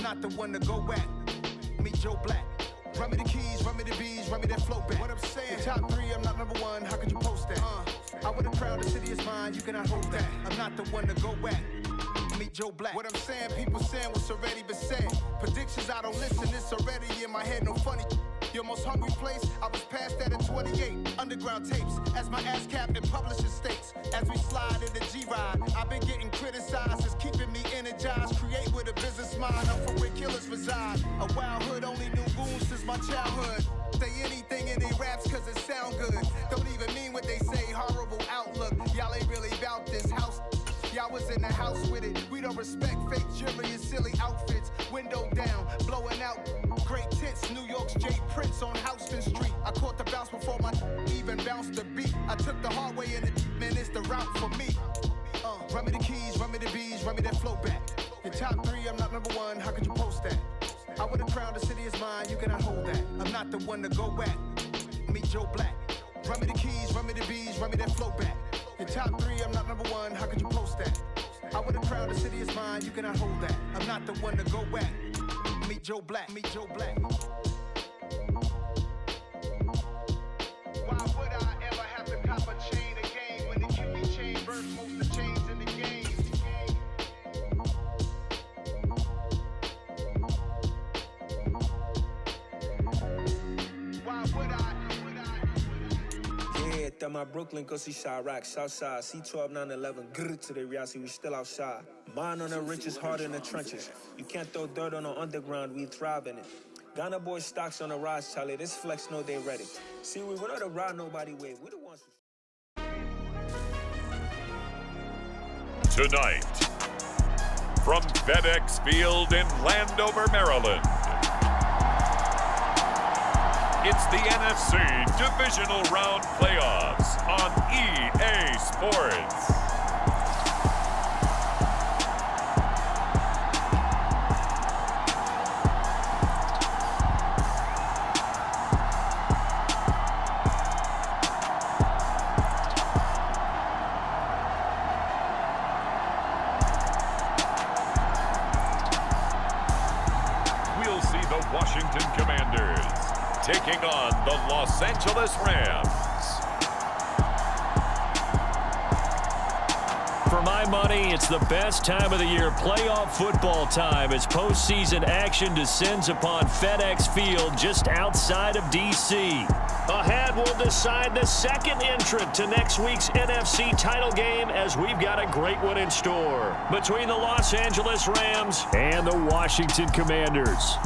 not the one to go at. Meet Joe Black. Run me the keys, run me the bees, run me that flow back. What I'm saying, top 3, I'm not number 1, how could you post that? I would have crowned the city is mine, you cannot hold that. I'm not the one to go at. Meet Joe Black. What I'm saying, people saying what's already been said. Predictions, I don't listen, it's already in my head, no funny. Your most hungry place, I was past that at 28. Underground tapes, as my ass cap and publishing states. As we slide in the G-Ride, I've been getting criticized, it's keeping me energized. Create with a business mind, I'm from where killers reside. A wild hood, only knew goons since my childhood. Say anything in they raps cause it sound good. Don't even mean what they say, horrible outlook. Y'all ain't really about this house. Y'all was in the house with it. We don't respect fake jewelry and silly outfits. Window down, blowing out great tits. New York's J. Prince on Houston Street. I caught the bounce before my even bounced the beat. I took the hard way in it, man, it's the route for me. Run me the keys, run me the bees, run me that flow back. Your top 3, I'm not number 1, how could you post that? I would have crowned the city is mine, you cannot hold that. I'm not the one to go at. Meet Joe Black. Run me the keys, run me the bees, run me that flow back. Your top 3, I'm not number 1, how could you post that? I would have crowned the city is mine, you cannot hold that. I'm not the one to go at. Meet Joe Black, meet Joe Black. Why would I ever have to cop a chain again when the QB chain burst most of the chains in the game? Why would I? Yeah, that my Brooklyn, go see Chirac, Southside, C12, 911, grrr to the reality, we still outside. Mine on the riches, hard in the trenches. You can't throw dirt on the underground, we thrive in it. Ghana boys stocks on the rise, Charlie, this flex know they ready. See, we not the ride nobody with, we the ones who... Tonight, from FedEx Field in Landover, Maryland, it's the NFC Divisional Round Playoffs on EA Sports. We'll see the Washington Commanders taking on the Los Angeles Rams. For my money, it's the best time of the year, playoff football time, as postseason action descends upon FedEx Field just outside of D.C. Ahead, we'll decide the second entrant to next week's NFC title game, as we've got a great one in store between the Los Angeles Rams and the Washington Commanders.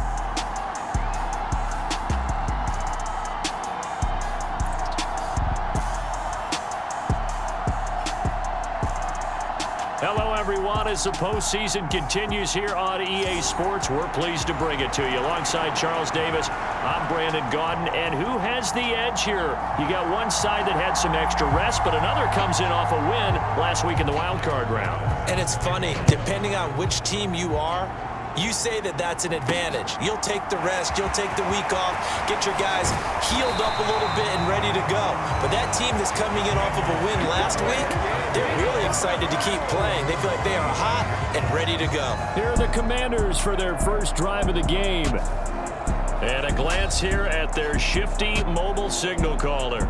Hello, everyone. As the postseason continues here on EA Sports, we're pleased to bring it to you. Alongside Charles Davis, I'm Brandon Gaudin. And who has the edge here? You got one side that had some extra rest, but another comes in off a win last week in the wild card round. And it's funny, depending on which team you are, you say that that's an advantage. You'll take the rest, you'll take the week off, get your guys healed up a little bit and ready to go. But that team that's coming in off of a win last week, they're really excited to keep playing. They feel like they are hot and ready to go. Here are the Commanders for their first drive of the game. And a glance here at their shifty mobile signal caller.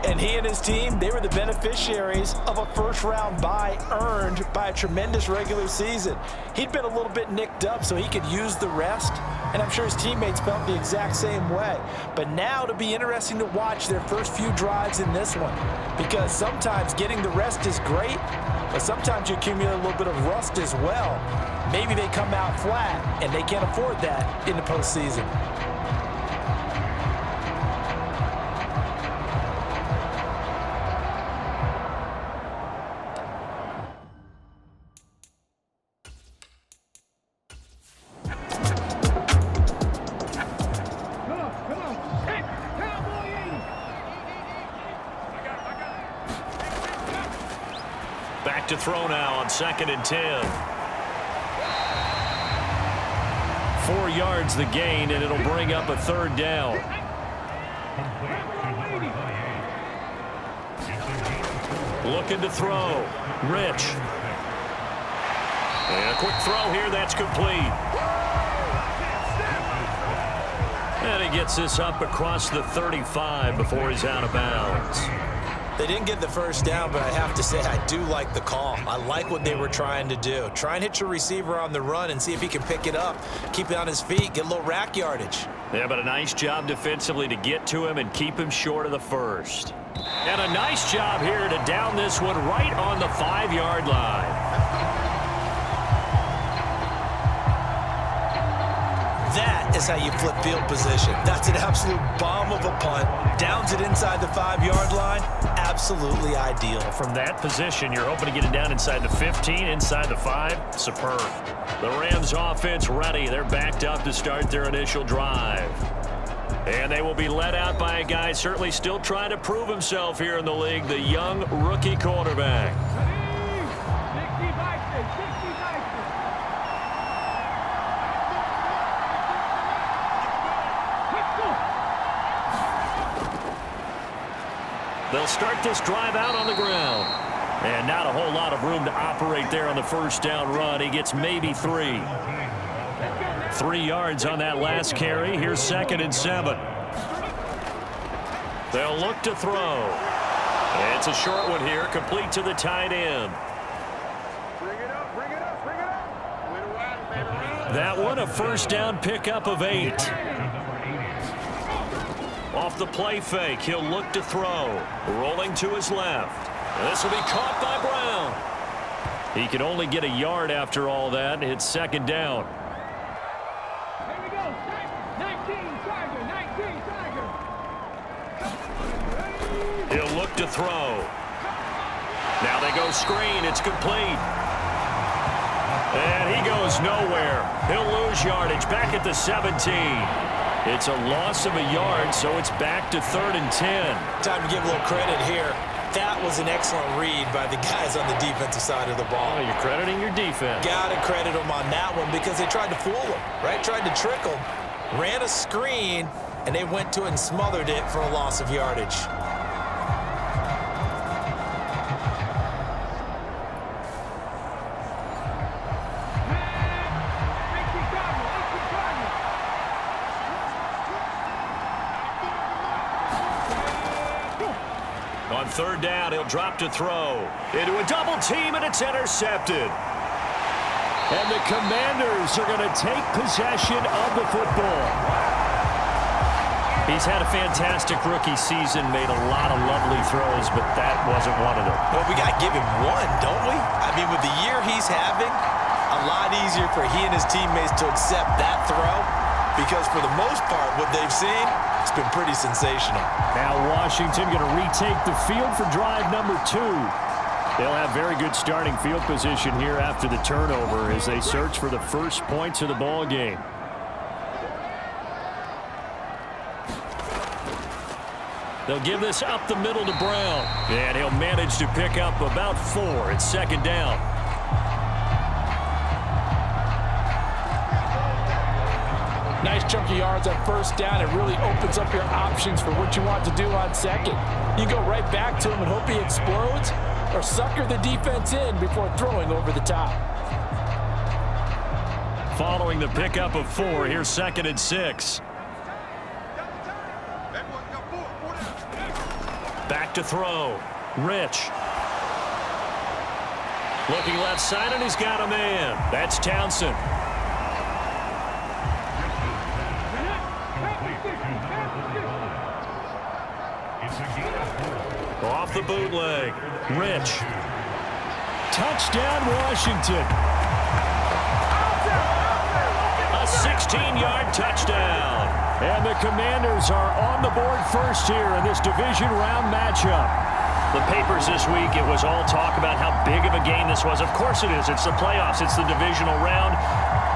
And he and his team, they were the beneficiaries of a first-round bye earned by a tremendous regular season. He'd been a little bit nicked up so he could use the rest, and I'm sure his teammates felt the exact same way. But now it'll be interesting to watch their first few drives in this one, because sometimes getting the rest is great, but sometimes you accumulate a little bit of rust as well. Maybe they come out flat, and they can't afford that in the postseason. Back to throw now on 2nd and 10. 4 yards the gain, and it'll bring up a 3rd down. Looking to throw. Rich. And a quick throw here, that's complete. gets this up across the 35 before he's out of bounds. They didn't get the first down, but I have to say I do like the call. I like what they were trying to do. Try and hit your receiver on the run and see if he can pick it up, keep it on his feet, get a little rack yardage. Yeah, but a nice job defensively to get to him and keep him short of the first. And a nice job here to down this one right on the 5-yard line. That is how you flip field position. That's an absolute bomb of a punt. Downs it inside the 5-yard line. Absolutely ideal. From that position, you're hoping to get it down inside the 15, inside the 5. Superb. The Rams offense ready. They're backed up to start their initial drive. And they will be led out by a guy certainly still trying to prove himself here in the league, the young rookie quarterback. They'll start this drive out on the ground. And not a whole lot of room to operate there on the first down run. He gets maybe 3. 3 yards on that last carry. Here's 2nd and 7. They'll look to throw. It's a short one here, complete to the tight end. That one a first down pickup of 8. Off the play fake, he'll look to throw. Rolling to his left. This will be caught by Brown. He can only get a yard after all that. It's 2nd down. Here we go. 19 Tiger. He'll look to throw. Now they go screen. It's complete. And he goes nowhere. He'll lose yardage back at the 17. It's a loss of a yard, so it's back to 3rd and 10. Time to give a little credit here. That was an excellent read by the guys on the defensive side of the ball. Oh, you're crediting your defense. Got to credit them on that one because they tried to fool them, right? Tried to trick them. Ran a screen, and they went to it and smothered it for a loss of yardage. On 3rd down, he'll drop to throw. Into a double team, and it's intercepted. And the Commanders are going to take possession of the football. He's had a fantastic rookie season, made a lot of lovely throws, but that wasn't one of them. Well, we got to give him one, don't we? I mean, with the year he's having, a lot easier for he and his teammates to accept that throw because for the most part, what they've seen, it's been pretty sensational. Now Washington going to retake the field for drive number 2. They'll have very good starting field position here after the turnover as they search for the first points of the ball game. They'll give this up the middle to Brown. And he'll manage to pick up about 4. It's 2nd down. Nice chunk of yards on first down. It really opens up your options for what you want to do on second. You go right back to him and hope he explodes or sucker the defense in before throwing over the top. Following the pickup of 4, here's 2nd and 6. Back to throw. Rich. Looking left side, and he's got a man. That's Townsend. Off the bootleg. Rich. Touchdown, Washington. A 16-yard touchdown. And the Commanders are on the board first here in this division round matchup. The papers this week, it was all talk about how big of a game this was. Of course it is. It's the playoffs. It's the divisional round.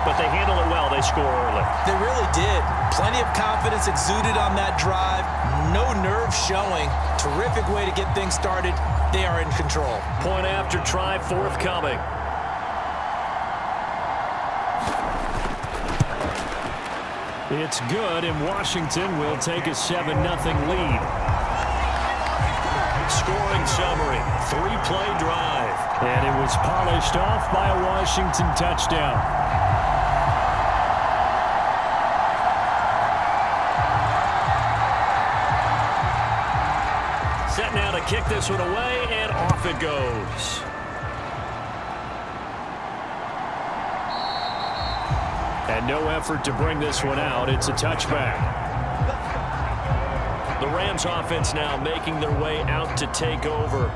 But they handle it well. They score early. They really did. Plenty of confidence exuded on that drive. No nerve showing. Terrific way to get things started. They are in control. Point after try forthcoming. It's good, and Washington will take a 7-0 lead. Scoring summary, 3-play drive. And it was polished off by a Washington touchdown. kick this one away, and off it goes. And no effort to bring this one out. It's a touchback. The Rams offense now making their way out to take over.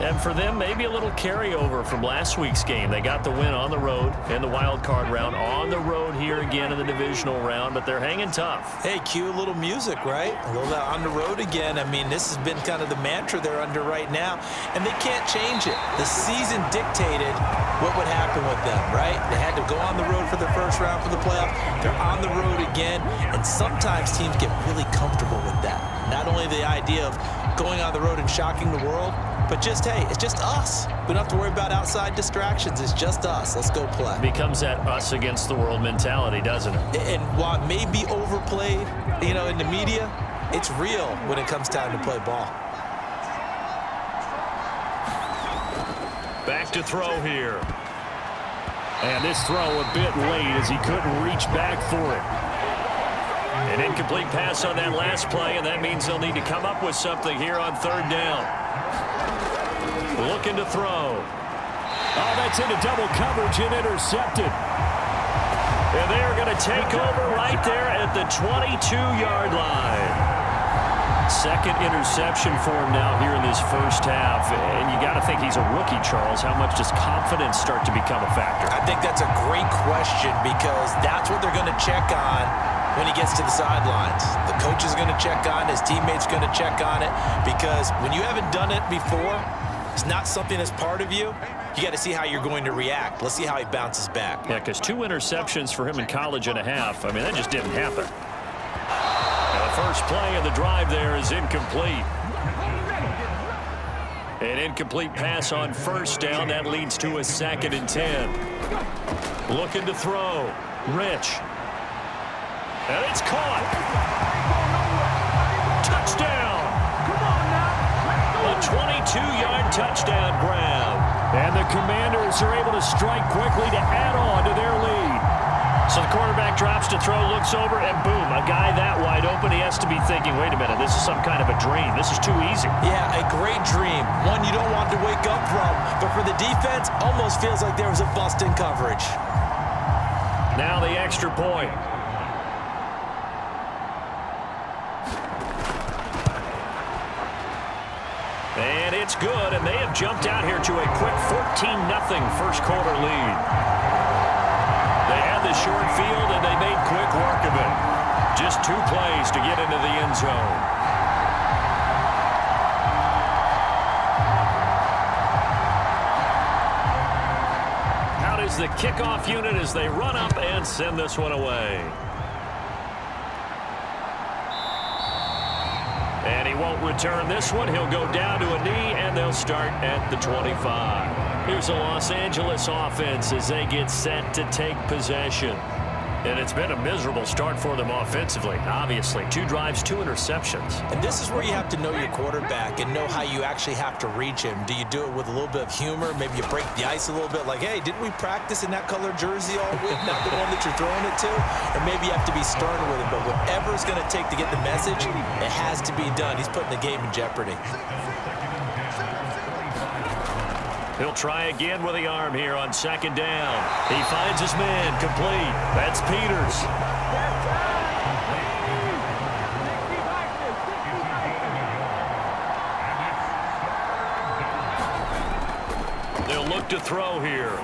And for them, maybe a little carryover from last week's game. They got the win on the road in the wild card round, on the road here again in the divisional round, but they're hanging tough. Hey, cue a little music, right? A little on the road again. I mean, this has been kind of the mantra they're under right now, and they can't change it. The season dictated what would happen with them, right? They had to go on the road for the first round for the playoff. They're on the road again, and sometimes teams get really comfortable with that. Not only the idea of going on the road and shocking the world, but just, hey, it's just us. We don't have to worry about outside distractions. It's just us. Let's go play. It becomes that us against the world mentality, doesn't it? And while it may be overplayed, you know, in the media, it's real when it comes time to play ball. Back to throw here. And this throw a bit late as he couldn't reach back for it. An incomplete pass on that last play, and that means they'll need to come up with something here on third down. Looking to throw. Oh, that's into double coverage and intercepted. And they're going to take over right there at the 22-yard line. Second interception for him now here in this first half. And you got to think he's a rookie, Charles. How much does confidence start to become a factor? I think that's a great question because that's what they're going to check on when he gets to the sidelines. The coach is going to check on, his teammates going to check on it, because when you haven't done it before, it's not something that's part of you. You got to see how you're going to react. Let's see how he bounces back. Yeah, because 2 interceptions for him in college and a half. I mean, that just didn't happen. And the first play of the drive there is incomplete. An incomplete pass on first down. That leads to a 2nd and 10. Looking to throw. Rich. And it's caught. Touchdown. A 22-yard touchdown grab. And the Commanders are able to strike quickly to add on to their lead. So the quarterback drops to throw, looks over, and boom, a guy that wide open. He has to be thinking, wait a minute, this is some kind of a dream. This is too easy. Yeah, a great dream. One you don't want to wake up from. But for the defense, almost feels like there was a bust in coverage. Now the extra point. And it's good, and they have jumped out here to a quick 14-0 first quarter lead. They had the short field, and they made quick work of it. Just 2 plays to get into the end zone. Out is the kickoff unit as they run up and send this one away. And he won't return this one. He'll go down to a knee, and they'll start at the 25. Here's the Los Angeles offense as they get set to take possession. And it's been a miserable start for them offensively, obviously. 2 drives, 2 interceptions. And this is where you have to know your quarterback and know how you actually have to reach him. Do you do it with a little bit of humor? Maybe you break the ice a little bit, like, hey, didn't we practice in that color jersey all week, not the one that you're throwing it to? Or maybe you have to be stern with him. But whatever it's going to take to get the message, it has to be done. He's putting the game in jeopardy. He'll try again with the arm here on 2nd down. He finds his man, complete. That's Peters. They'll look to throw here.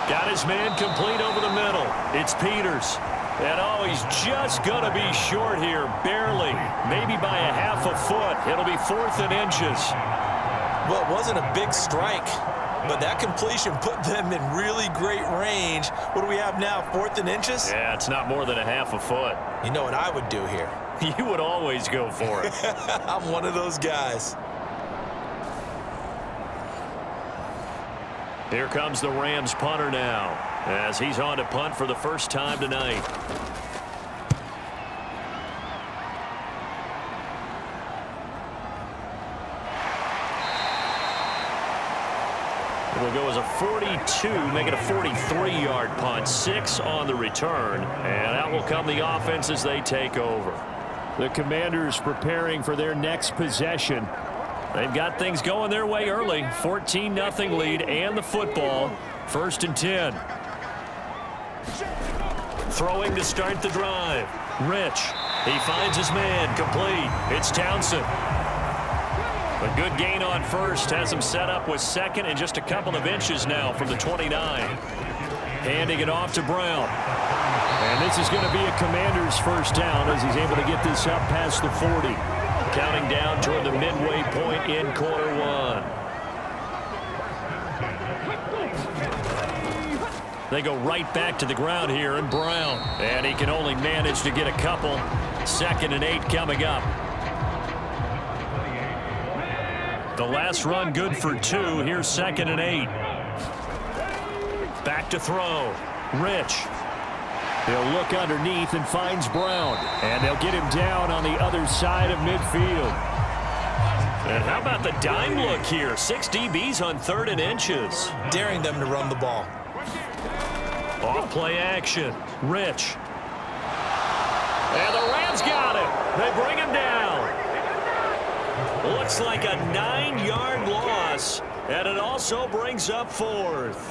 Got his man complete over the middle. It's Peters. And oh, he's just going to be short here, barely. Maybe by a half a foot. It'll be 4th and inches. Well, it wasn't a big strike, but that completion put them in really great range. What do we have now, 4th and inches? Yeah, it's not more than a half a foot. You know what I would do here? You would always go for it. I'm one of those guys. Here comes the Rams punter now, as he's on to punt for the first time tonight. It'll go as a 42, make it a 43-yard punt. 6 on the return, and out will come the offense as they take over. The Commanders preparing for their next possession. They've got things going their way early. 14-0 lead and the football. 1st and 10. Throwing to start the drive. Rich. He finds his man. Complete. It's Townsend. A good gain on first. Has him set up with second and just a couple of inches now from the 29. Handing it off to Brown. And this is going to be a Commander's first down as he's able to get this up past the 40. Counting down toward the midway point in quarter one. They go right back to the ground here, and Brown. And he can only manage to get a couple. 2nd and 8 coming up. The last run good for 2. Here's 2nd and 8. Back to throw. Rich. He'll look underneath and finds Brown. And they'll get him down on the other side of midfield. And how about the dime look here? 6 DBs on 3rd and inches. Daring them to run the ball. Off play action. Rich. And the Rams got him. They bring him down. Looks like a 9-yard loss. And it also brings up 4th.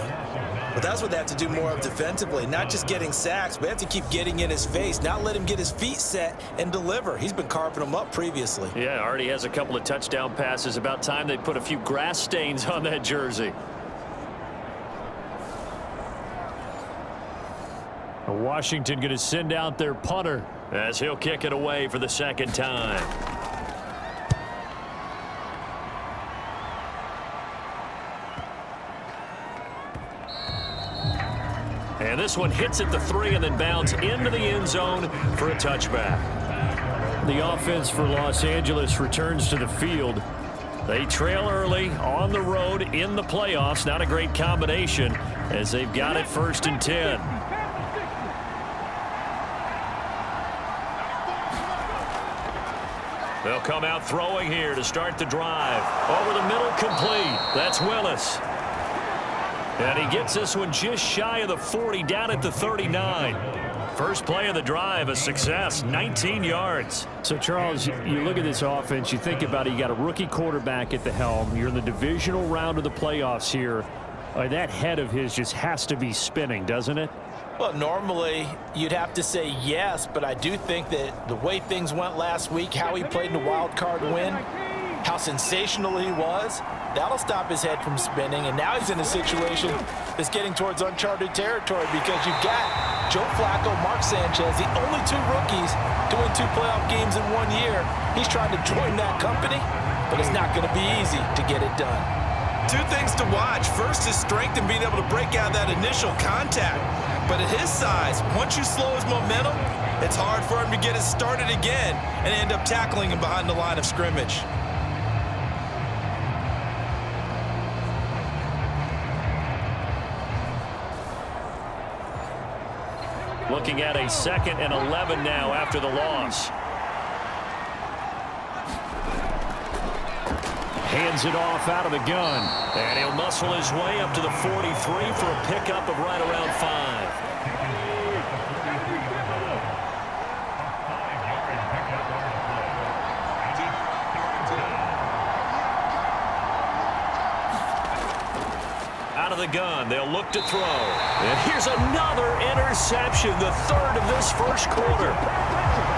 But that's what they have to do more of defensively. Not just getting sacks, but they have to keep getting in his face. Not let him get his feet set and deliver. He's been carving them up previously. Yeah, already has a couple of touchdown passes. About time they put a few grass stains on that jersey. Washington going to send out their punter as he'll kick it away for the 2nd time. And this one hits at the 3 and then bounds into the end zone for a touchback. The offense for Los Angeles returns to the field. They trail early on the road in the playoffs. Not a great combination as they've got it 1st and 10. They'll come out throwing here to start the drive. Over the middle, complete. That's Willis. And he gets this one just shy of the 40, down at the 39. First play of the drive, a success, 19 yards. So, Charles, you look at this offense, you think about it, you got a rookie quarterback at the helm. You're in the divisional round of the playoffs here. That head of his just has to be spinning, doesn't it? Well, normally you'd have to say yes, but I do think that the way things went last week, how he played in the wild card win, how sensational he was, that'll stop his head from spinning. And now he's in a situation that's getting towards uncharted territory because you've got Joe Flacco, Mark Sanchez, the only 2 rookies to win 2 playoff games in 1 year. He's trying to join that company, but it's not going to be easy to get it done. 2 things to watch. First is strength and being able to break out that initial contact. But at his size, once you slow his momentum, it's hard for him to get it started again and end up tackling him behind the line of scrimmage. Looking at a 2nd and 11 now after the loss. Hands it off out of the gun. And he'll muscle his way up to the 43 for a pickup of right around 5. Out of the gun, they'll look to throw. And here's another interception, the 3rd of this first quarter.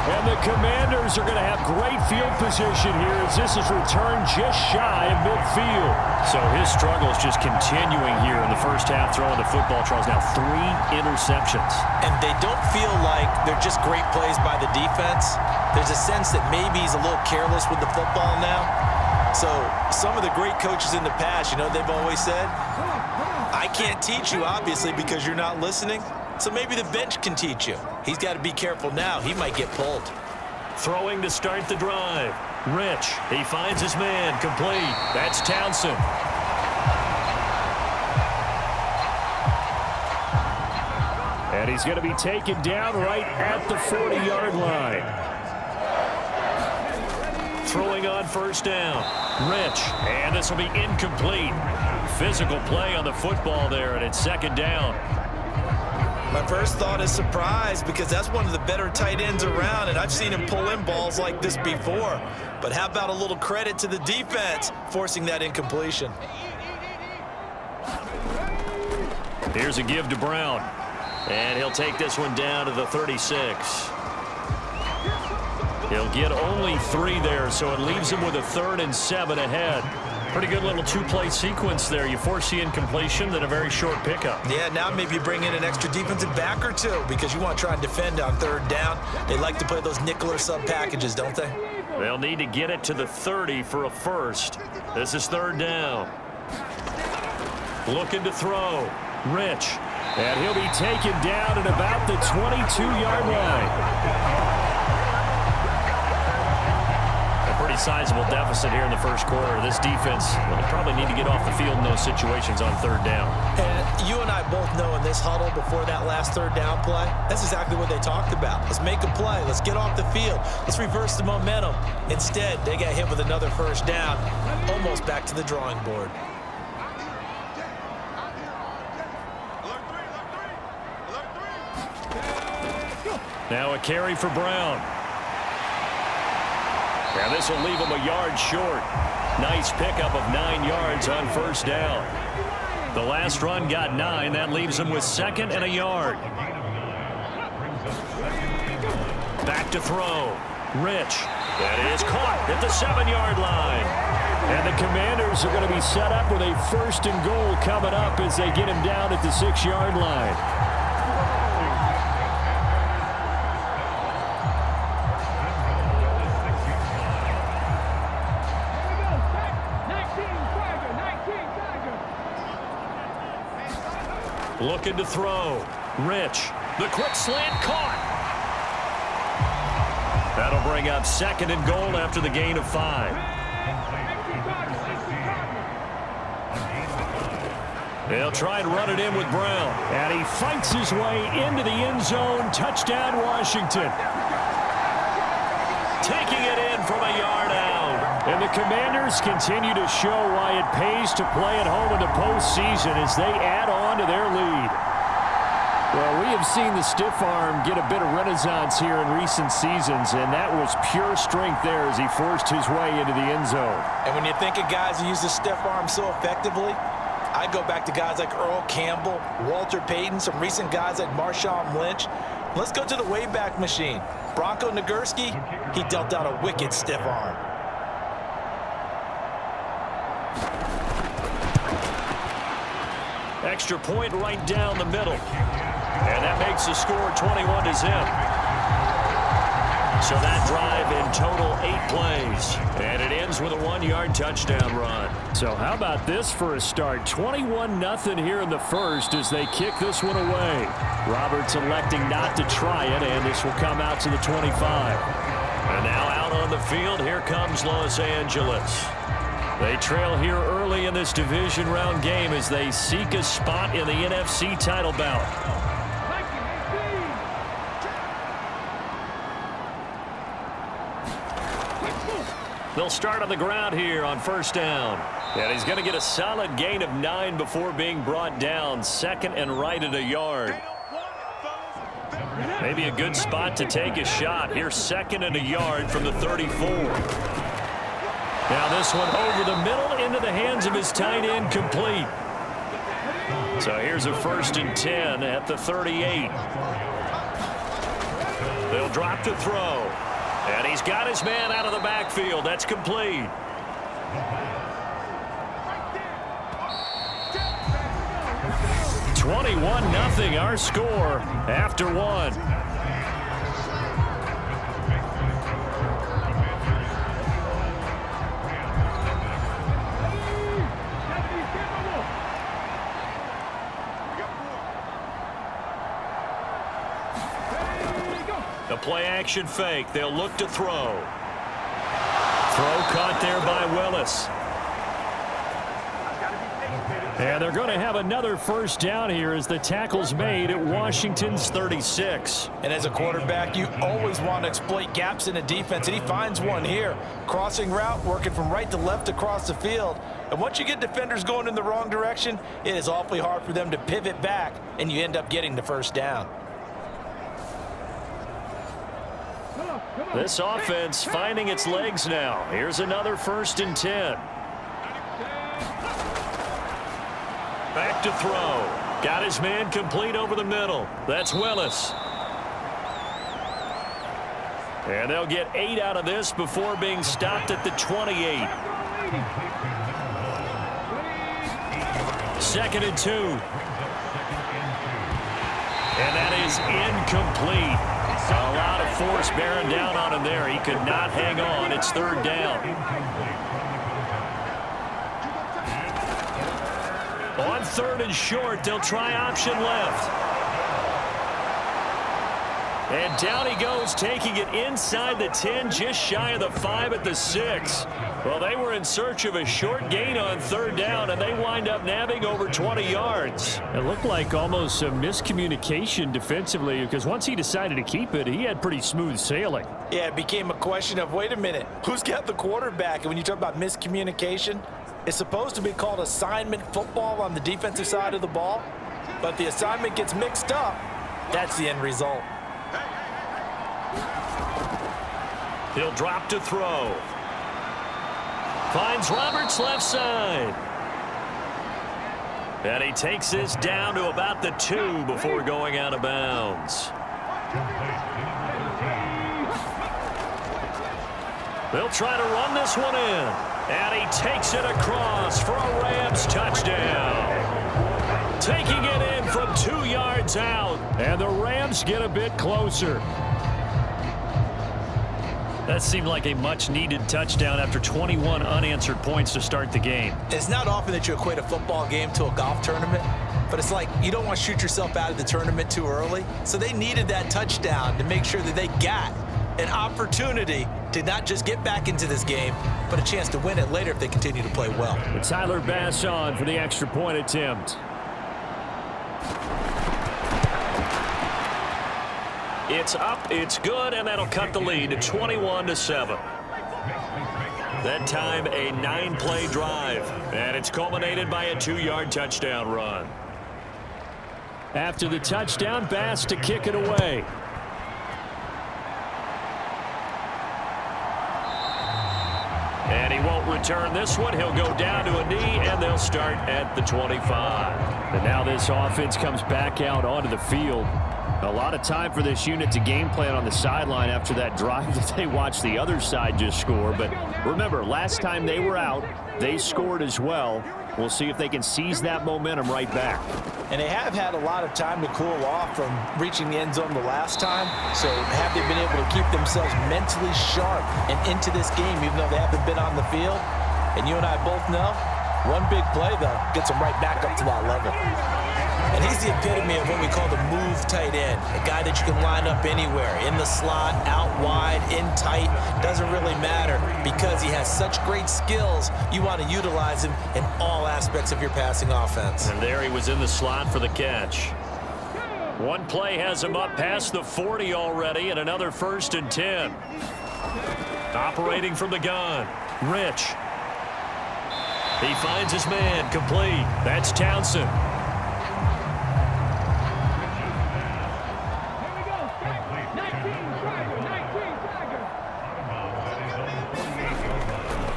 And the Commanders are going to have great field position here as this is returned just shy of midfield. So his struggle is just continuing here in the first half throwing the football. Charles, now 3 interceptions. And they don't feel like they're just great plays by the defense. There's a sense that maybe he's a little careless with the football now. So some of the great coaches in the past, you know, they've always said, I can't teach you, obviously, because you're not listening. So maybe the bench can teach you. He's got to be careful now. He might get pulled. Throwing to start the drive. Rich. He finds his man. Complete. That's Townsend. And he's going to be taken down right at the 40-yard line. Throwing on first down. Rich. And this will be incomplete. Physical play on the football there, and it's 2nd down. My first thought is surprise because that's one of the better tight ends around, and I've seen him pull in balls like this before. But how about a little credit to the defense forcing that incompletion? Here's a give to Brown. And he'll take this one down to the 36. He'll get only 3 there, so it leaves him with a 3rd and 7 ahead. Pretty good little 2-play sequence there. You force the incompletion, then a very short pickup. Yeah, now maybe you bring in an extra defensive back or 2 because you want to try and defend on 3rd down. They like to play those nickel or sub packages, don't they? They'll need to get it to the 30 for a first. This is 3rd down. Looking to throw. Rich. And he'll be taken down at about the 22-yard line. A pretty sizable deficit here in the first quarter. This defense will probably need to get off the field in those situations on 3rd down. And you and I both know in this huddle before that last 3rd down play, that's exactly what they talked about. Let's make a play. Let's get off the field. Let's reverse the momentum. Instead, they got hit with another 1st down, almost back to the drawing board. Now a carry for Brown. Now this will leave him a yard short. Nice pickup of 9 yards on 1st down. The last run got 9. That leaves him with 2nd and a yard. Back to throw. Rich. That is caught at the 7-yard line. And the Commanders are going to be set up with a 1st and goal coming up as they get him down at the 6-yard line. Looking to throw. Rich. The quick slant caught. That'll bring up 2nd and goal after the gain of 5. They'll try and run it in with Brown. And he fights his way into the end zone. Touchdown, Washington. Taking it in from a yard out. And the Commanders continue to show why it pays to play at home in the postseason as they add on to their lead. Well, we have seen the stiff arm get a bit of renaissance here in recent seasons, and that was pure strength there as he forced his way into the end zone. And when you think of guys who use the stiff arm so effectively, I go back to guys like Earl Campbell, Walter Payton, some recent guys like Marshawn Lynch. Let's go to the Wayback Machine. Bronco Nagurski, he dealt out a wicked stiff arm. Extra point right down the middle. And that makes the score 21-0. So that drive in total 8 plays. And it ends with a 1-yard touchdown run. So how about this for a start? 21-0 here in the first as they kick this one away. Roberts electing not to try it, and this will come out to the 25. And now out on the field, here comes Los Angeles. They trail here early in this division round game as they seek a spot in the NFC title bout. They'll start on the ground here on 1st down. And he's going to get a solid gain of 9 before being brought down. 2nd and right at a yard. Maybe a good spot to take a shot. Here's 2nd and a yard from the 34. Now this one over the middle into the hands of his tight end, complete. So here's a 1st and 10 at the 38. They'll drop to throw. And he's got his man out of the backfield. That's complete. (21-0) our score after 1. The play-action fake. They'll look to throw. Throw caught there by Willis. And they're going to have another first down here as the tackle's made at Washington's 36. And as a quarterback, you always want to exploit gaps in a defense, and he finds one here. Crossing route, working from right to left across the field. And once you get defenders going in the wrong direction, it is awfully hard for them to pivot back, and you end up getting the first down. This offense finding its legs now. Here's another 1st and 10. Back to throw. Got his man complete over the middle. That's Willis. And they'll get 8 out of this before being stopped at the 28. 2nd and 2. And that is incomplete. A lot of force bearing down on him there. He could not hang on. It's 3rd down. On 3rd and short, they'll try option left. And down he goes, taking it inside the 10, just shy of the 5 at the 6. Well, they were in search of a short gain on 3rd down, and they wind up nabbing over 20 yards. It looked like almost some miscommunication defensively, because once he decided to keep it, he had pretty smooth sailing. Yeah, it became a question of, wait a minute, who's got the quarterback? And when you talk about miscommunication, it's supposed to be called assignment football on the defensive side of the ball, but the assignment gets mixed up. That's the end result. He'll drop to throw. Finds Roberts left side. And he takes this down to about the 2 before going out of bounds. They'll try to run this one in. And he takes it across for a Rams touchdown. Taking it in from 2 yards out. And the Rams get a bit closer. That seemed like a much-needed touchdown after 21 unanswered points to start the game. It's not often that you equate a football game to a golf tournament, but it's like you don't want to shoot yourself out of the tournament too early. So they needed that touchdown to make sure that they got an opportunity to not just get back into this game, but a chance to win it later if they continue to play well. Tyler Bass on for the extra point attempt. It's up, it's good, and that'll cut the lead to 21-7. That time a 9-play drive, and it's culminated by a 2-yard touchdown run. After the touchdown, Bass to kick it away. And he won't return this one. He'll go down to a knee, and they'll start at the 25. And now this offense comes back out onto the field. A lot of time for this unit to game plan on the sideline after that drive that they watched the other side just score. But remember, last time they were out, they scored as well. We'll see if they can seize that momentum right back. And they have had a lot of time to cool off from reaching the end zone the last time. So have they been able to keep themselves mentally sharp and into this game, even though they haven't been on the field? And you and I both know, one big play, though, gets them right back up to that level. And he's the epitome of what we call the move tight end, a guy that you can line up anywhere, in the slot, out wide, in tight, doesn't really matter because he has such great skills. You want to utilize him in all aspects of your passing offense. And there he was in the slot for the catch. One play has him up past the 40 already, and another 1st and 10. Operating from the gun, Rich. He finds his man complete. That's Townsend.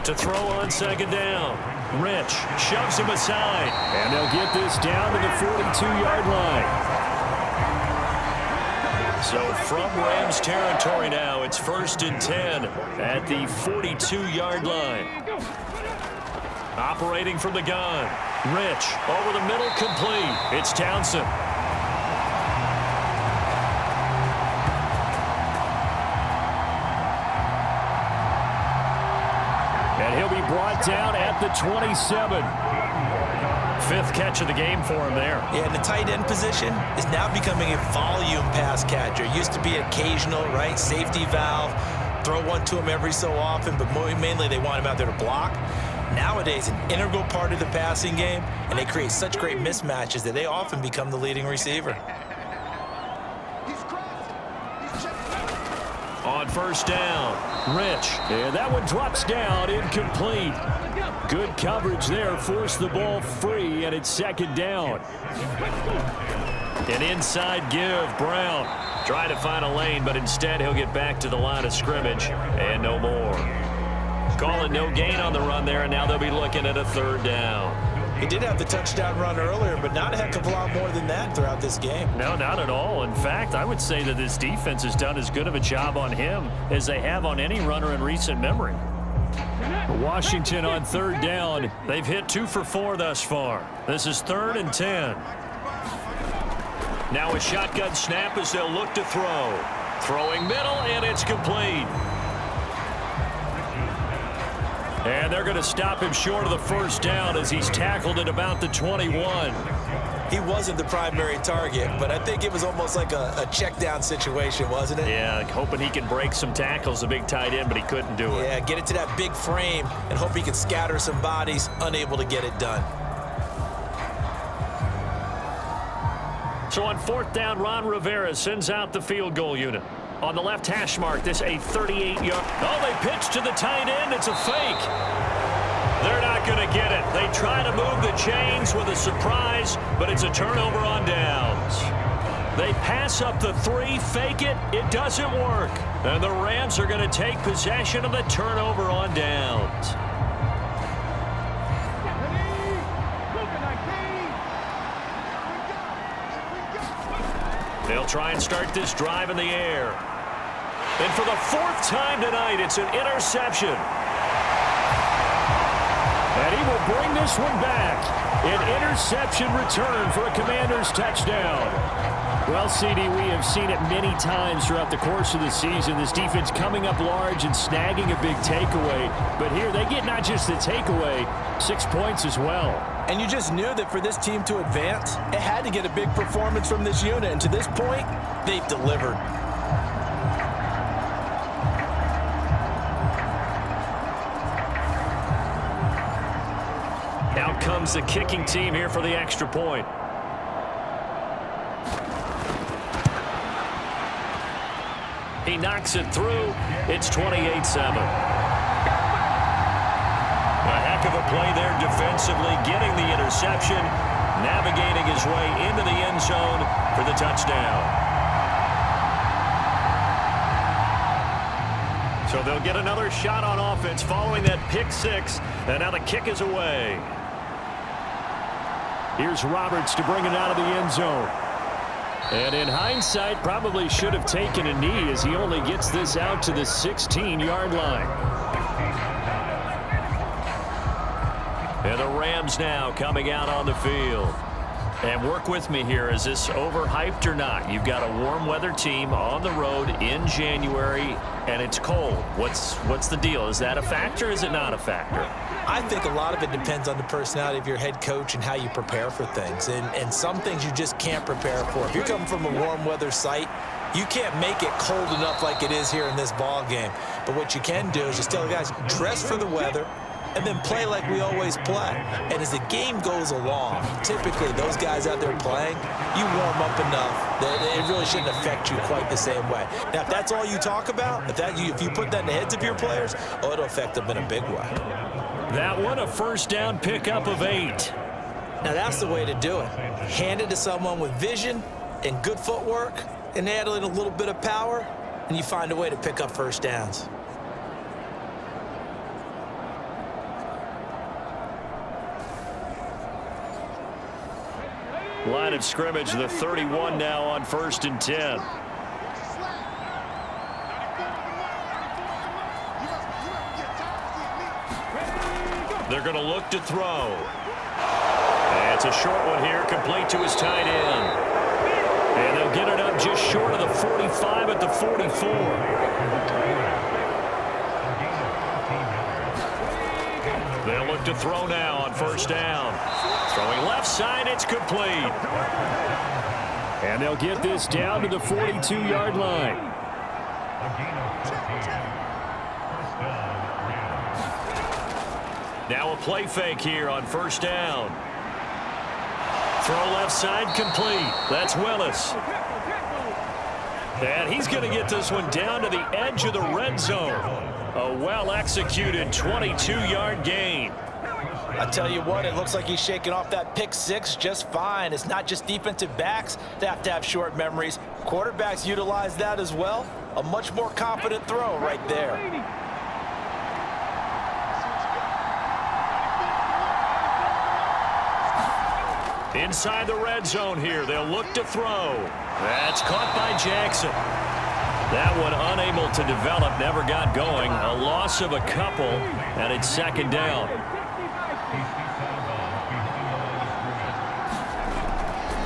To throw on 2nd down. Rich shoves him aside. And they'll get this down to the 42-yard line. So from Rams territory now, it's 1st and 10 at the 42-yard line. Operating from the gun. Rich over the middle, complete. It's Townsend. And he'll be brought down at the 27. 5th catch of the game for him there. Yeah, and the tight end position is now becoming a volume pass catcher. It used to be occasional, right? Safety valve. Throw one to him every so often, but mainly they want him out there to block. nowadays an integral part of the passing game, and they create such great mismatches that they often become the leading receiver. On first down, Rich. And that one drops down, incomplete. Good coverage there, forced the ball free, and it's second down. An inside give, Brown. Trying to find a lane, but instead he'll get back to the line of scrimmage, and no more. Calling no gain on the run there, and now they'll be looking at a third down. He did have the touchdown run earlier, but not a heck of a lot more than that throughout this game. No, not at all. In fact, I would say that this defense has done as good of a job on him as they have on any runner in recent memory. Washington on third down. They've hit 2 for 4 thus far. This is 3rd and 10. Now a shotgun snap as they'll look to throw. Throwing middle, and it's complete. And they're going to stop him short of the first down as he's tackled at about the 21. He wasn't the primary target, but I think it was almost like a check down situation, wasn't it? Yeah, hoping he can break some tackles, the big tight end, but he couldn't do it. Yeah, get it to that big frame and hope he can scatter some bodies, unable to get it done. So on 4th down, Ron Rivera sends out the field goal unit. On the left hash mark, this a 38-yard. Oh, they pitch to the tight end. It's a fake. They're not going to get it. They try to move the chains with a surprise, but it's a turnover on downs. They pass up the 3, fake it. It doesn't work. And the Rams are going to take possession of the turnover on downs. They'll try and start this drive in the air. And for the 4th time tonight, it's an interception. And he will bring this one back. An interception return for a Commanders touchdown. Well, CD, we have seen it many times throughout the course of the season. This defense coming up large and snagging a big takeaway. But here they get not just the takeaway, 6 points as well. And you just knew that for this team to advance, it had to get a big performance from this unit. And to this point, they've delivered. Out comes the kicking team here for the extra point. He knocks it through. It's 28-7. A heck of a play there defensively, getting the interception, navigating his way into the end zone for the touchdown. So they'll get another shot on offense following that pick 6, and now the kick is away. Here's Roberts to bring it out of the end zone. And in hindsight, probably should have taken a knee as he only gets this out to the 16-yard line. And the Rams now coming out on the field. And work with me here. Is this overhyped or not? You've got a warm weather team on the road in January, and it's cold. What's the deal? Is that a factor or is it not a factor? I think a lot of it depends on the personality of your head coach and how you prepare for things. And some things you just can't prepare for. If you're coming from a warm weather site, you can't make it cold enough like it is here in this ball game. But what you can do is just tell the guys, dress for the weather, and then play like we always play. And as the game goes along, typically those guys out there playing, you warm up enough that it really shouldn't affect you quite the same way. Now, if that's all you talk about, if you put that in the heads of your players, it'll affect them in a big way. That one, a first down pickup of 8. Now, that's the way to do it. Hand it to someone with vision and good footwork and add in a little bit of power, and you find a way to pick up first downs. Line of scrimmage, the 31 now on 1st and 10. They're going to look to throw. And it's a short one here, complete to his tight end. And they'll get it up just short of the 45 at the 44. They'll look to throw now on first down. Throwing left side, it's complete. And they'll get this down to the 42-yard line. Now a play fake here on first down. Throw left side complete. That's Willis. And he's going to get this one down to the edge of the red zone. A well-executed 22-yard gain. I tell you what, it looks like he's shaking off that pick six just fine. It's not just defensive backs that have to have short memories. Quarterbacks utilize that as well. A much more confident throw right there. Inside the red zone here, they'll look to throw. That's caught by Jackson. That one unable to develop, never got going. A loss of a couple, and it's second down.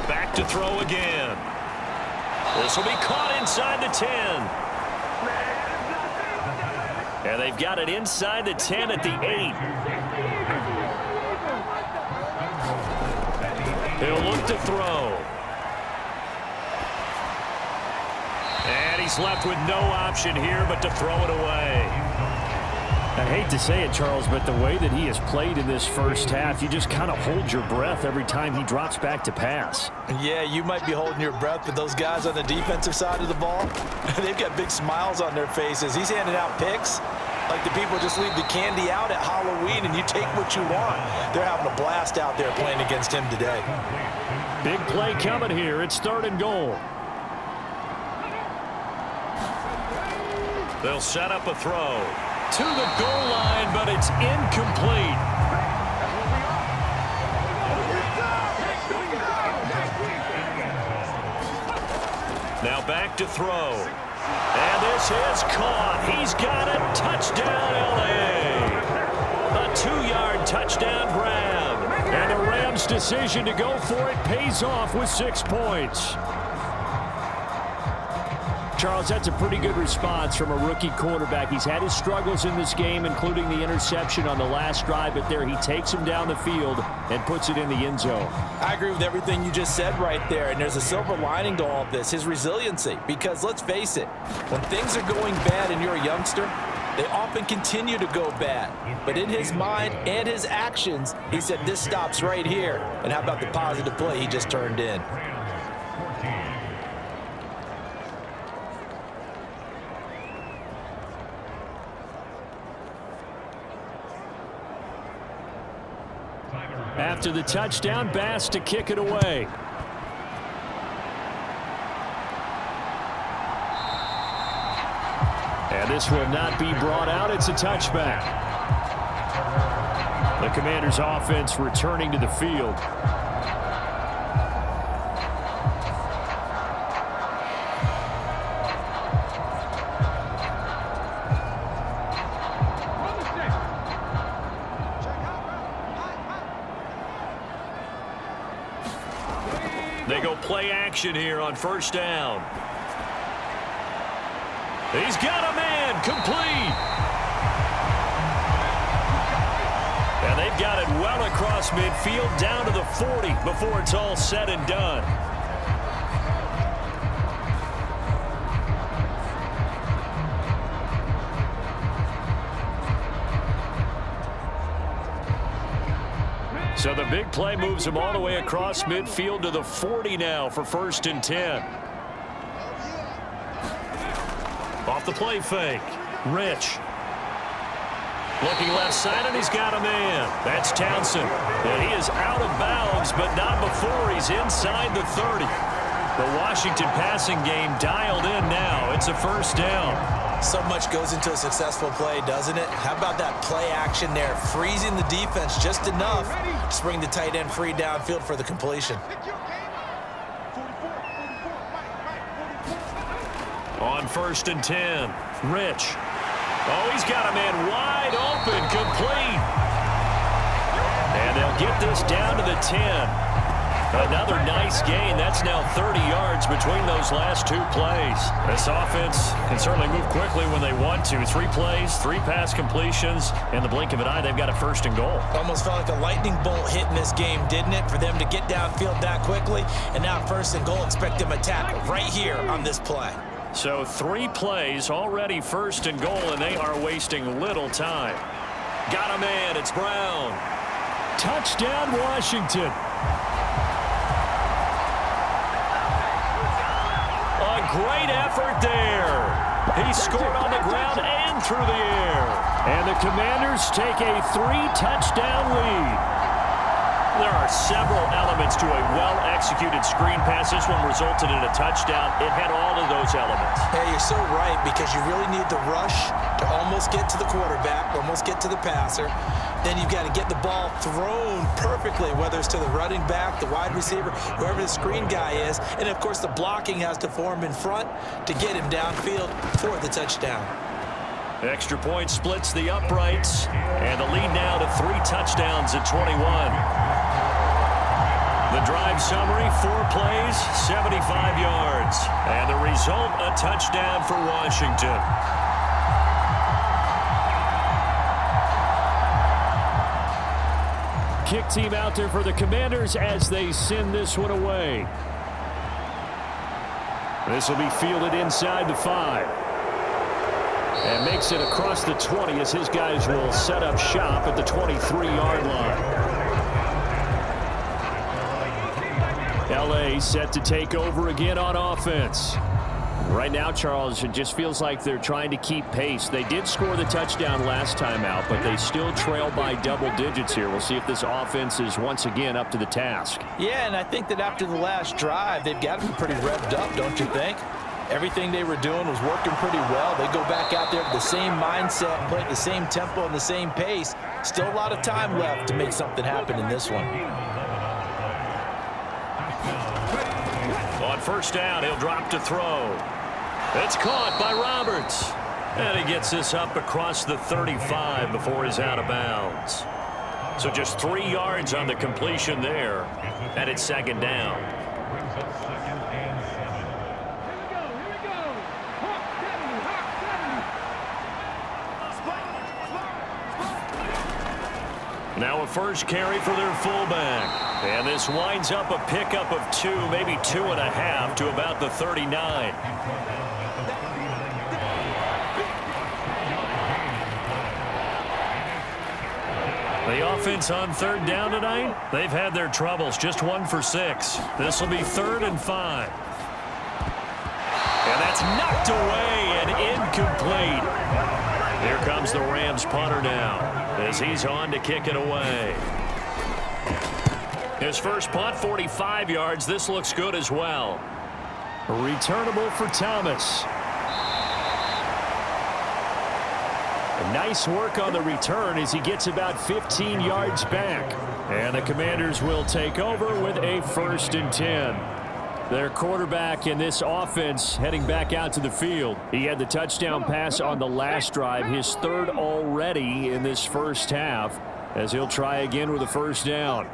Back to throw again. This will be caught inside the 10. And they've got it inside the 10 at the 8. He'll look to throw. And he's left with no option here but to throw it away. I hate to say it, Charles, but the way that he has played in this first half, you just kind of hold your breath every time he drops back to pass. Yeah, you might be holding your breath, but those guys on the defensive side of the ball, they've got big smiles on their faces. He's handing out picks like the people just leave the candy out at Halloween and you take what you want. They're having a blast out there playing against him today. Big play coming here. It's 3rd and goal. They'll set up a throw to the goal line, but it's incomplete. Now back to throw. And this is caught. He's got it. Touchdown, L.A. A 2-yard touchdown grab. And the Rams' decision to go for it pays off with 6 points. Charles, that's a pretty good response from a rookie quarterback. He's had his struggles in this game, including the interception on the last drive, but there he takes him down the field and puts it in the end zone. I agree with everything you just said right there, and there's a silver lining to all of this, his resiliency. Because let's face it, when things are going bad and you're a youngster, they often continue to go bad. But in his mind and his actions, he said, this stops right here. And how about the positive play he just turned in? After the touchdown, Bass to kick it away. And this will not be brought out. It's a touchback. The Commanders' offense returning to the field. They go play action here on first down. He's got a man, complete. And they've got it well across midfield down to the 40 before it's all said and done. So the big play moves him all the way across midfield to the 40 now for 1st and 10. Off the play fake. Rich. Looking left side, and he's got a man. That's Townsend. And he is out of bounds, but not before he's inside the 30. The Washington passing game dialed in now. It's a 1st down. So much goes into a successful play, doesn't it? How about that play action there? Freezing the defense just enough to bring the tight end free downfield for the completion. On 1st and 10, Rich. Oh, he's got a man wide open, complete. And they'll get this down to the 10. Another nice gain. That's now 30 yards between those last 2 plays. This offense can certainly move quickly when they want to. 3 plays, 3 pass completions. In the blink of an eye, they've got a 1st and goal. Almost felt like a lightning bolt hit in this game, didn't it? For them to get downfield that quickly. And now 1st and goal, expect them to tackle right here on this play. So 3 plays, already 1st and goal, and they are wasting little time. Got a man. It's Brown. Touchdown, Washington. A great effort there. He scored on the ground and through the air. And the Commanders take a 3-touchdown lead. There are several elements to a well-executed screen pass. This one resulted in a touchdown. It had all of those elements. Hey, you're so right, because you really need the rush to almost get to the quarterback, almost get to the passer. Then you've got to get the ball thrown perfectly, whether it's to the running back, the wide receiver, whoever the screen guy is. And, of course, the blocking has to form in front to get him downfield for the touchdown. Extra point splits the uprights, and the lead now to 3 touchdowns at 21. The drive summary, 4 plays, 75 yards. And the result, a touchdown for Washington. Kick team out there for the Commanders as they send this one away. This will be fielded inside the 5. And makes it across the 20 as his guys will set up shop at the 23-yard line. LA set to take over again on offense. Right now, Charles, it just feels like they're trying to keep pace. They did score the touchdown last time out, but they still trail by double digits here. We'll see if this offense is once again up to the task. Yeah, and I think that after the last drive, they've got to be pretty revved up, don't you think? Everything they were doing was working pretty well. They go back out there with the same mindset and play at the same tempo and the same pace. Still a lot of time left to make something happen in this one. On first down, he'll drop to throw. It's caught by Roberts. And he gets this up across the 35 before he's out of bounds. So just 3 yards on the completion there. And it's second down. Now a first carry for their fullback. And this winds up a pickup of 2, maybe 2.5 to about the 39. The offense on third down tonight, they've had their troubles. Just 1 for 6. This will be 3rd and 5. And that's knocked away and incomplete. Here comes the Rams punter now as he's on to kick it away. His first punt, 45 yards. This looks good as well. Returnable for Thomas. Nice work on the return as he gets about 15 yards back. And the Commanders will take over with a 1st and 10. Their quarterback in this offense heading back out to the field. He had the touchdown pass on the last drive, his 3rd already in this first half, as he'll try again with a 1st down.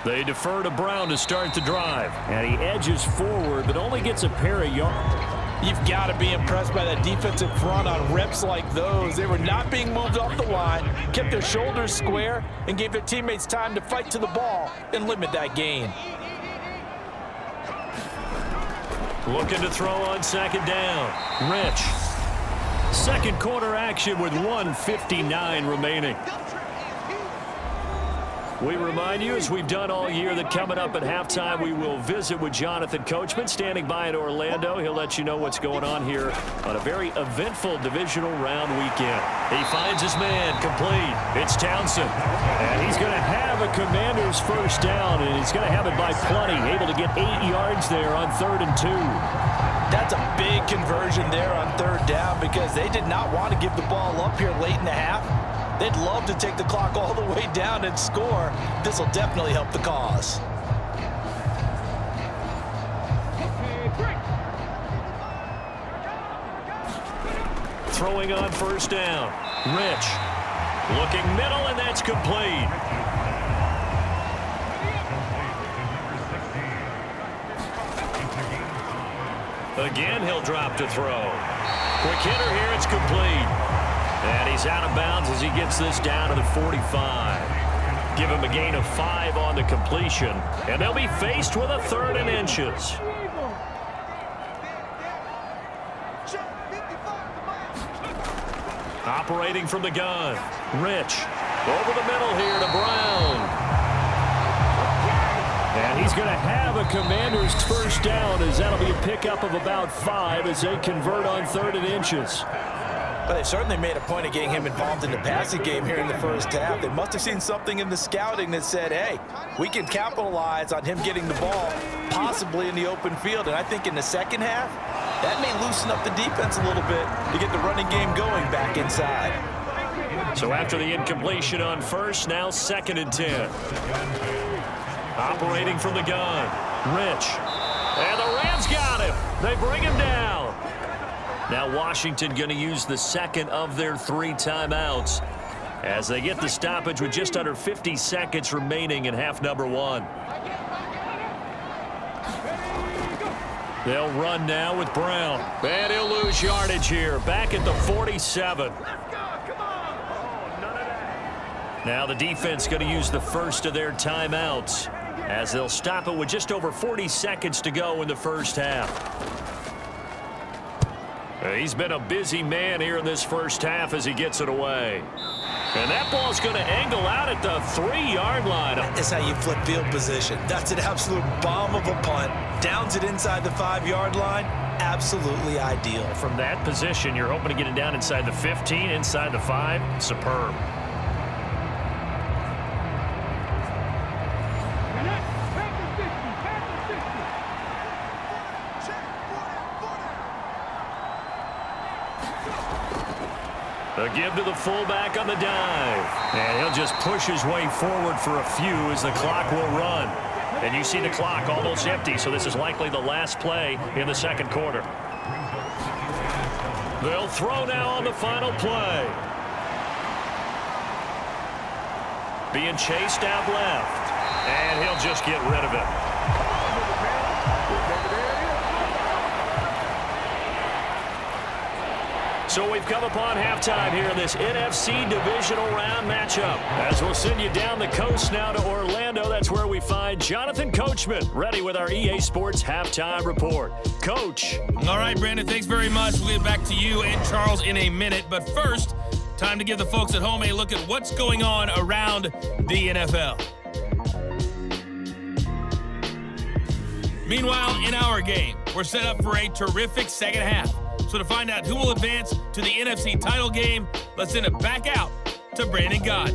They defer to Brown to start the drive. And he edges forward, but only gets a pair of yards. You've got to be impressed by that defensive front on reps like those. They were not being moved off the line, kept their shoulders square, and gave their teammates time to fight to the ball and limit that gain. Looking to throw on 2nd down. Rich. Second quarter action with 1:59 remaining. We remind you, as we've done all year, that coming up at halftime, we will visit with Jonathan Coachman, standing by in Orlando. He'll let you know what's going on here on a very eventful divisional round weekend. He finds his man, complete. It's Townsend. And he's going to have a Commander's 1st down, and he's going to have it by plenty. Able to get 8 yards there on 3rd and 2. That's a big conversion there on 3rd down, because they did not want to give the ball up here late in the half. They'd love to take the clock all the way down and score. This will definitely help the cause. Throwing on 1st down. Rich. Looking middle, and that's complete. Again, he'll drop to throw. Quick hitter here, it's complete. And he's out of bounds as he gets this down to the 45. Give him a gain of 5 on the completion. And they'll be faced with a 3rd and inches. Operating from the gun, Rich. Over the middle here to Brown. And he's going to have a Commanders first down, as that'll be a pickup of about 5 as they convert on 3rd and inches. But they certainly made a point of getting him involved in the passing game here in the first half. They must have seen something in the scouting that said, hey, we can capitalize on him getting the ball, possibly in the open field. And I think in the second half, that may loosen up the defense a little bit to get the running game going back inside. So after the incompletion on first, now 2nd and 10. Operating from the gun, Rich. And the Rams got him. They bring him down. Now Washington going to use the second of their 3 timeouts as they get the stoppage with just under 50 seconds remaining in half number 1. They'll run now with Brown. And he'll lose yardage here. Back at the 47. Now the defense going to use the first of their timeouts as they'll stop it with just over 40 seconds to go in the first half. He's been a busy man here in this first half as he gets it away. And that ball's going to angle out at the 3-yard line. That's how you flip field position. That's an absolute bomb of a punt. Downs it inside the 5-yard line. Absolutely ideal. From that position, you're hoping to get it down inside the 15, inside the 5. Superb. A give to the fullback on the dive. And he'll just push his way forward for a few as the clock will run. And you see the clock almost empty, so this is likely the last play in the second quarter. They'll throw now on the final play. Being chased out left. And he'll just get rid of it. So we've come upon halftime here in this NFC divisional round matchup. As we'll send you down the coast now to Orlando, that's where we find Jonathan Coachman, ready with our EA Sports halftime report. Coach. All right, Brandon, thanks very much. We'll get back to you and Charles in a minute. But first, time to give the folks at home a look at what's going on around the NFL. Meanwhile, in our game, we're set up for a terrific second half. So to find out who will advance to the NFC title game, let's send it back out to Brandon Gott.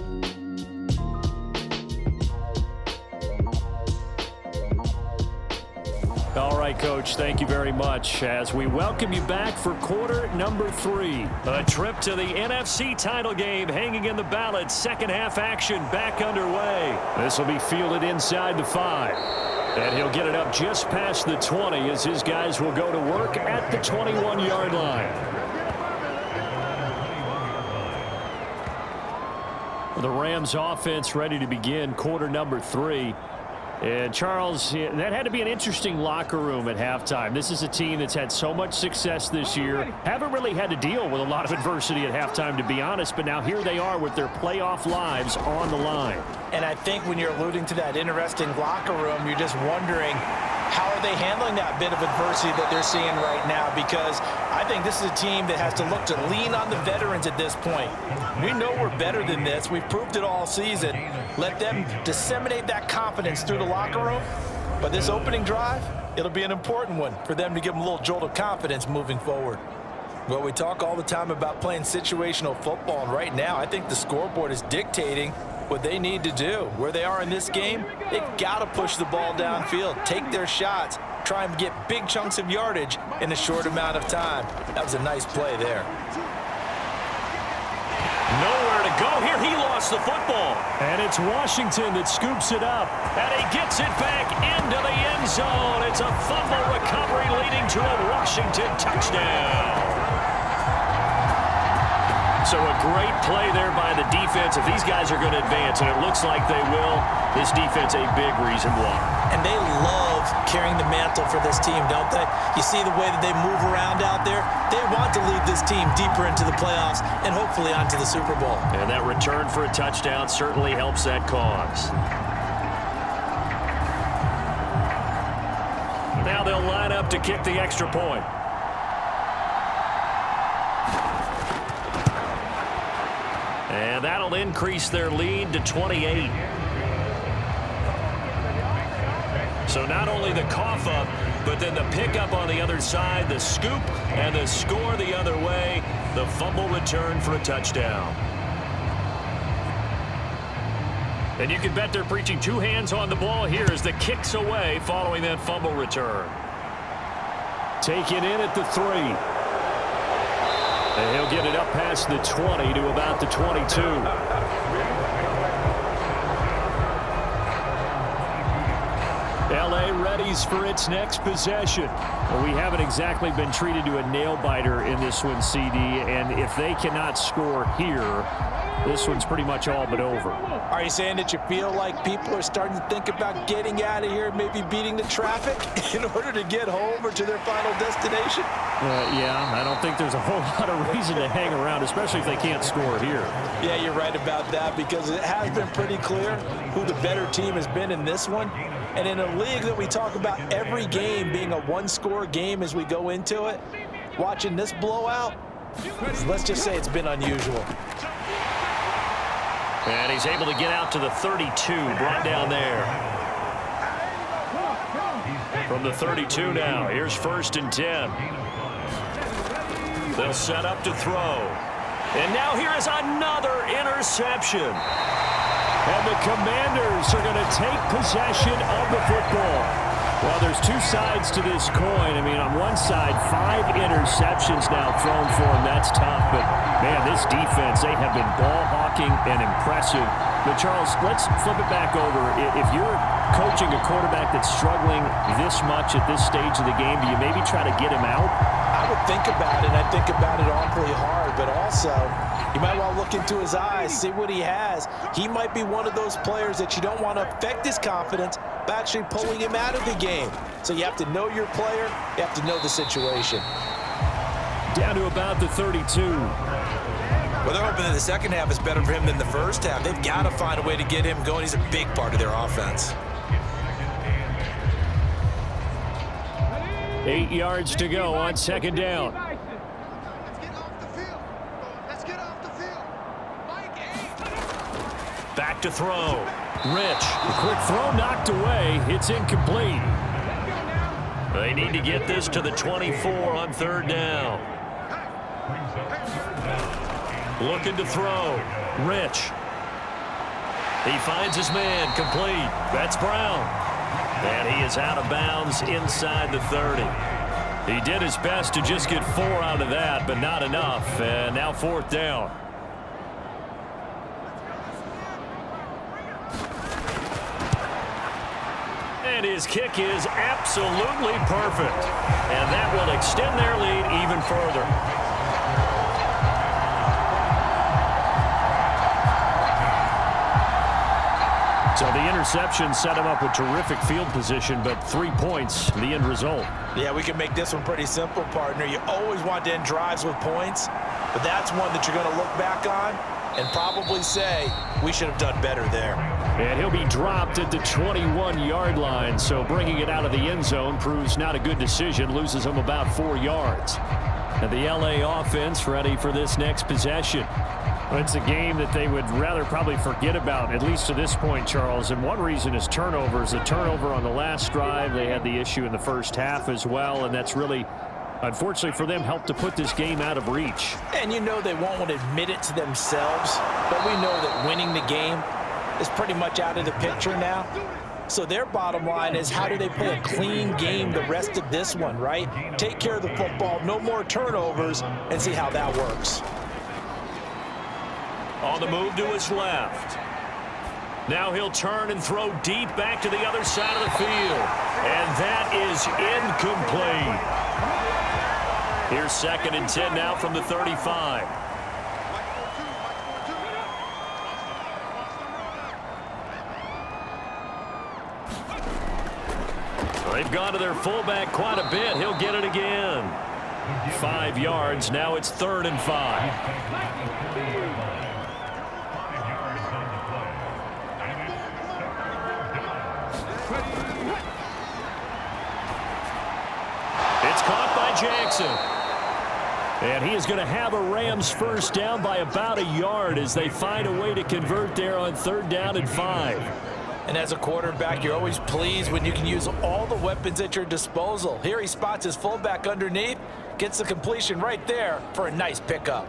All right, Coach, thank you very much as we welcome you back for quarter number 3. A trip to the NFC title game hanging in the balance. Second half action back underway. This will be fielded inside the 5. And he'll get it up just past the 20 as his guys will go to work at the 21-yard line. The Rams offense ready to begin quarter number 3. And Charles, that had to be an interesting locker room at halftime. This is a team that's had so much success this year. Haven't really had to deal with a lot of adversity at halftime, to be honest. But now here they are with their playoff lives on the line. And I think when you're alluding to that interesting locker room, you're just wondering, how are they handling that bit of adversity that they're seeing right now? Because I think this is a team that has to look to lean on the veterans at this point. We know we're better than this. We've proved it all season. Let them disseminate that confidence through the locker room. But this opening drive, it'll be an important one for them to give them a little jolt of confidence moving forward. Well, we talk all the time about playing situational football, and right now I think the scoreboard is dictating what they need to do. Where they are in this game, they've got to push the ball downfield, take their shots, try and get big chunks of yardage in a short amount of time. That was a nice play there. Nowhere to go here. He lost the football. And it's Washington that scoops it up. And he gets it back into the end zone. It's a fumble recovery leading to a Washington touchdown. So a great play there by the defense. If these guys are going to advance, and it looks like they will, this defense a big reason why. And they love carrying the mantle for this team, don't they? You see the way that they move around out there? They want to lead this team deeper into the playoffs and hopefully onto the Super Bowl. And that return for a touchdown certainly helps that cause. Now they'll line up to kick the extra point. And that'll increase their lead to 28. So not only the cough up, but then the pickup on the other side, the scoop, and the score the other way, the fumble return for a touchdown. And you can bet they're preaching two hands on the ball here as the kick's away following that fumble return. Taken in at the 3. And he'll get it up past the 20 to about the 22. L.A. readies for its next possession. Well, we haven't exactly been treated to a nail-biter in this one, CD, and if they cannot score here, this one's pretty much all but over. Are you saying that you feel like people are starting to think about getting out of here, maybe beating the traffic in order to get home or to their final destination? Yeah, I don't think there's a whole lot of reason to hang around, especially if they can't score here. Yeah, you're right about that, because it has been pretty clear who the better team has been in this one. And in a league that we talk about every game being a one-score game as we go into it, watching this blowout, let's just say it's been unusual. And he's able to get out to the 32, brought down there. From the 32 now, here's 1st and 10. They'll set up to throw. And now here is another interception. And the Commanders are going to take possession of the football. Well, there's two sides to this coin. I mean, on one side, 5 interceptions now thrown for him. That's tough. But, man, this defense, they have been ball hawking and impressive. But, Charles, let's flip it back over. If you're coaching a quarterback that's struggling this much at this stage of the game, do you maybe try to get him out? I would think about it. I think about it awfully hard. But also, you might want to look into his eyes, see what he has. He might be one of those players that you don't want to affect his confidence by actually pulling him out of the game. So you have to know your player. You have to know the situation. Down to about the 32. Well, they're hoping that the second half is better for him than the first half. They've got to find a way to get him going. He's a big part of their offense. 8 yards to go on 2nd down. Back to throw. Rich. A quick throw knocked away. It's incomplete. They need to get this to the 24 on 3rd down. Looking to throw. Rich. He finds his man. Complete. That's Brown. And he is out of bounds inside the 30. He did his best to just get 4 out of that, but not enough. And now 4th down. And his kick is absolutely perfect. And that will extend their lead even further. So the interception set him up with terrific field position, but 3 points, the end result. Yeah, we can make this one pretty simple, partner. You always want to end drives with points, but that's one that you're going to look back on and probably say, we should have done better there. And he'll be dropped at the 21-yard line, so bringing it out of the end zone proves not a good decision, loses him about 4 yards. And the L.A. offense ready for this next possession. Well, it's a game that they would rather probably forget about, at least to this point, Charles. And one reason is turnovers. A turnover on the last drive. They had the issue in the first half as well, and that's really, unfortunately for them, helped to put this game out of reach. And you know they won't admit it to themselves, but we know that winning the game is pretty much out of the picture now. So their bottom line is, how do they play a clean game the rest of this one, right? Take care of the football, no more turnovers, and see how that works. On the move to his left. Now he'll turn and throw deep back to the other side of the field. And that is incomplete. Here's 2nd and 10 now from the 35. They've gone to their fullback quite a bit. He'll get it again. 5 yards. Now it's 3rd and 5. It's caught by Jackson. And he is going to have a Rams first down by about a yard as they find a way to convert there on 3rd down and 5. And as a quarterback, you're always pleased when you can use all the weapons at your disposal. Here he spots his fullback underneath, gets the completion right there for a nice pickup.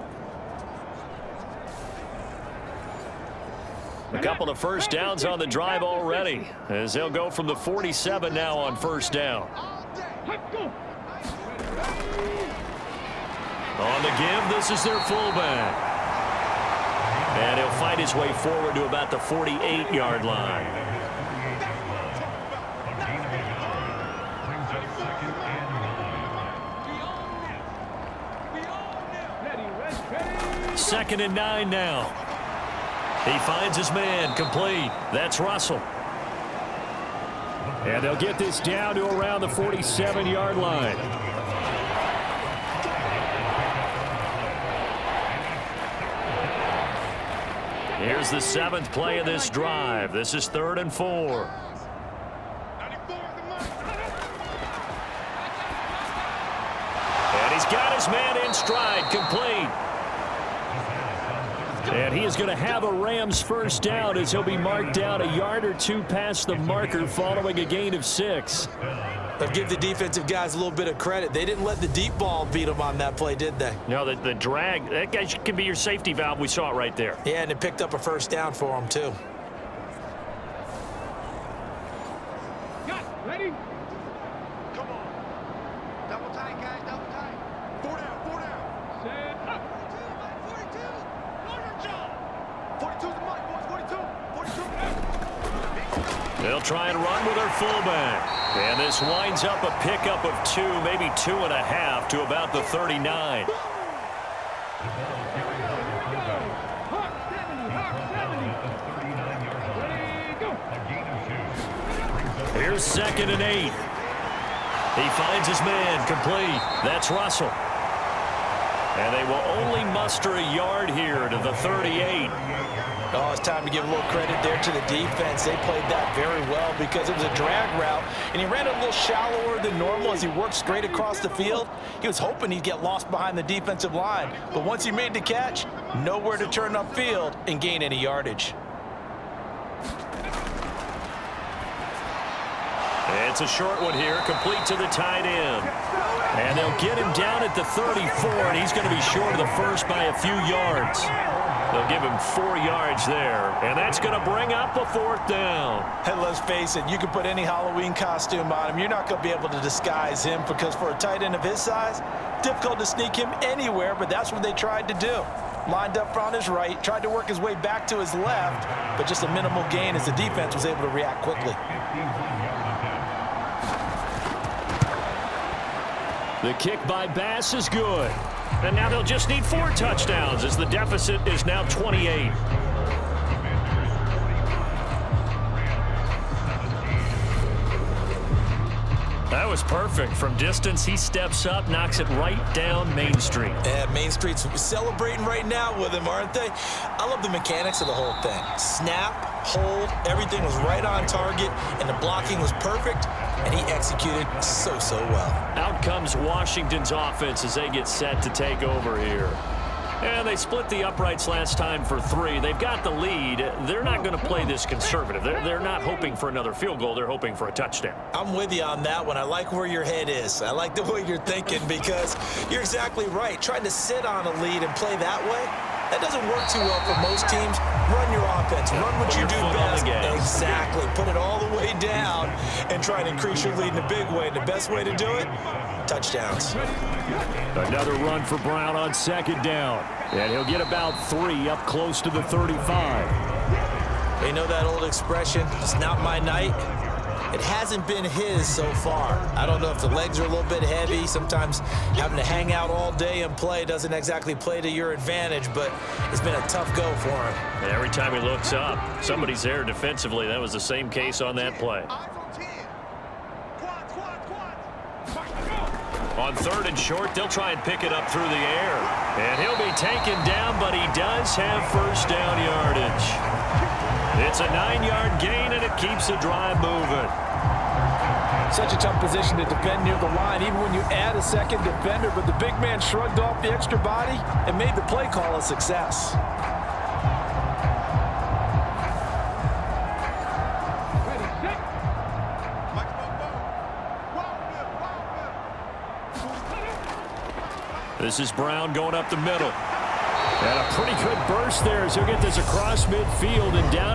A couple of first downs on the drive already as they'll go from the 47 now on 1st down. On the give, this is their fullback. And he'll find his way forward to about the 48-yard line. Second and 9 now. He finds his man, complete. That's Russell. And they'll get this down to around the 47-yard line. Here's the 7th play of this drive. This is 3rd and 4. And he's got his man in stride, complete. And he is going to have a Rams first down as he'll be marked down a yard or two past the marker following a gain of 6. But give the defensive guys a little bit of credit. They didn't let the deep ball beat them on that play, did they? No, the drag, that guy can be your safety valve. We saw it right there. Yeah, and it picked up a first down for them, too. Ready? Come on. Double tight, guys, double tight. 4 down, 4 down. Set up. 42, 42. 42's the mark, boys, 42. 42. They'll try and run with their fullback. And this winds up a pickup of 2, maybe 2.5 to about the 39. Here's 2nd and 8. He finds his man, complete. That's Russell. And they will only muster a yard here to the 38. Oh, it's time to give a little credit there to the defense. They played that very well because it was a drag route, and he ran a little shallower than normal as he worked straight across the field. He was hoping he'd get lost behind the defensive line, but once he made the catch, nowhere to turn upfield and gain any yardage. It's a short one here, complete to the tight end. And they'll get him down at the 34, and he's going to be short of the first by a few yards. They'll give him 4 yards there, and that's going to bring up a 4th down. And let's face it, you can put any Halloween costume on him. You're not going to be able to disguise him because for a tight end of his size, difficult to sneak him anywhere, but that's what they tried to do. Lined up on his right, tried to work his way back to his left, but just a minimal gain as the defense was able to react quickly. The kick by Bass is good. And now they'll just need 4 touchdowns as the deficit is now 28. That was perfect. From distance, he steps up, knocks it right down Main Street. Yeah, Main Street's celebrating right now with him, aren't they? I love the mechanics of the whole thing. Snap, hold, everything was right on target, and the blocking was perfect, and he executed so well. Out comes Washington's offense as they get set to take over here. And they split the uprights last time for 3. They've got the lead. They're not going to play this conservative. They're not hoping for another field goal. They're hoping for a touchdown. I'm with you on that one. I like where your head is. I like the way you're thinking because you're exactly right. Trying to sit on a lead and play that way, that doesn't work too well for most teams. Run your offense. Run what you do best. Exactly. Put it all the way down and try to increase your lead in a big way. And the best way to do it, touchdowns. Another run for Brown on 2nd down. And he'll get about 3 up close to the 35. You know that old expression, it's not my night? It hasn't been his so far. I don't know if the legs are a little bit heavy. Sometimes having to hang out all day and play doesn't exactly play to your advantage, but it's been a tough go for him. And every time he looks up, somebody's there defensively. That was the same case on that play. On 3rd and short, they'll try and pick it up through the air. And he'll be taken down, but he does have first down yardage. It's a 9-yard gain, and it keeps the drive moving. Such a tough position to defend near the line, even when you add a second defender, but the big man shrugged off the extra body and made the play call a success. This is Brown going up the middle. And a pretty good burst there as he'll get this across midfield and down.